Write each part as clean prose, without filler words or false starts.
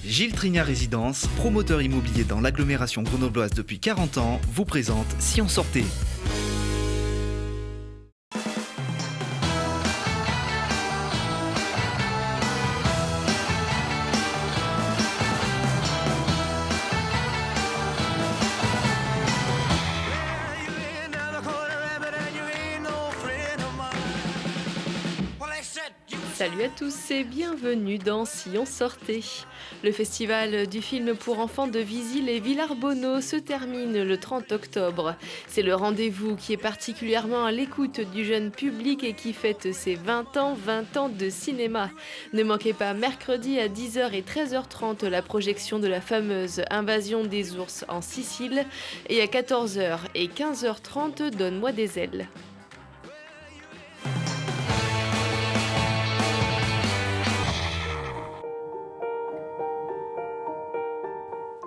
Gilles Trignat Résidence, promoteur immobilier dans l'agglomération grenobloise depuis 40 ans, vous présente Si on sortait. Salut à tous et bienvenue dans Si on sortait. Le festival du film pour enfants de Visil et Villarbonneau se termine le 30 octobre. C'est le rendez-vous qui est particulièrement à l'écoute du jeune public et qui fête ses 20 ans de cinéma. Ne manquez pas mercredi à 10h et 13h30 la projection de la fameuse Invasion des ours en Sicile et à 14h et 15h30 Donne-moi des ailes.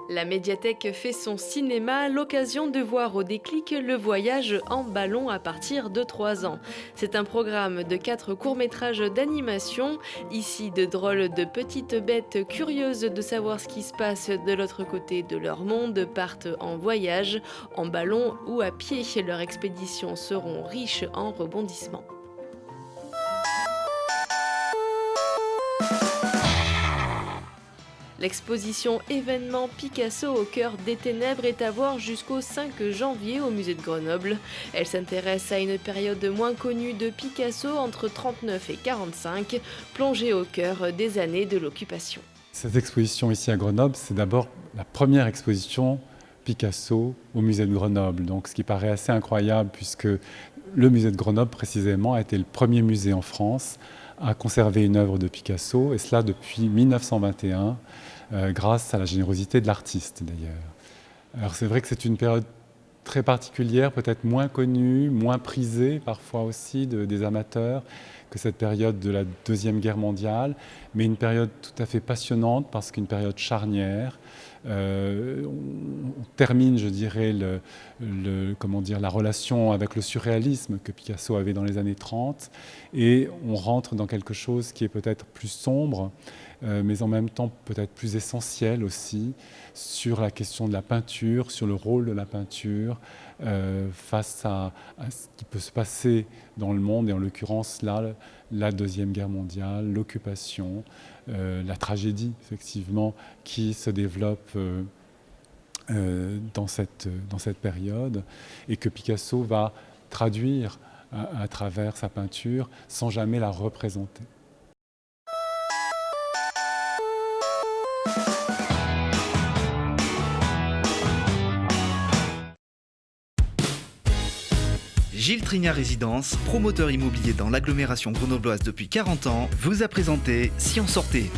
La médiathèque fait son cinéma, l'occasion de voir au déclic le voyage en ballon à partir de 3 ans. C'est un programme de 4 courts-métrages d'animation, ici de drôles de petites bêtes curieuses de savoir ce qui se passe de l'autre côté de leur monde partent en voyage, en ballon ou à pied. Leurs expéditions seront riches en rebondissements. L'exposition événement Picasso au cœur des ténèbres est à voir jusqu'au 5 janvier au musée de Grenoble. Elle s'intéresse à une période moins connue de Picasso entre 39 et 45, plongée au cœur des années de l'occupation. Cette exposition ici à Grenoble, c'est d'abord la première exposition Picasso au musée de Grenoble. Donc, ce qui paraît assez incroyable puisque le musée de Grenoble précisément a été le premier musée en France à conserver une œuvre de Picasso, et cela depuis 1921, grâce à la générosité de l'artiste d'ailleurs. Alors c'est vrai que c'est une période très particulière, peut-être moins connue, moins prisée parfois aussi des amateurs que cette période de la Deuxième Guerre mondiale, mais une période tout à fait passionnante parce qu'une période charnière. On termine, je dirais, la relation avec le surréalisme que Picasso avait dans les années 30 et on rentre dans quelque chose qui est peut-être plus sombre, mais en même temps peut-être plus essentiel aussi sur la question de la peinture, sur le rôle de la peinture face à ce qui peut se passer dans le monde, et en l'occurrence là, la Deuxième Guerre mondiale, l'occupation, la tragédie effectivement qui se développe dans cette période et que Picasso va traduire à travers sa peinture sans jamais la représenter. Gilles Trignat Résidence, promoteur immobilier dans l'agglomération grenobloise depuis 40 ans, vous a présenté Si on sortait.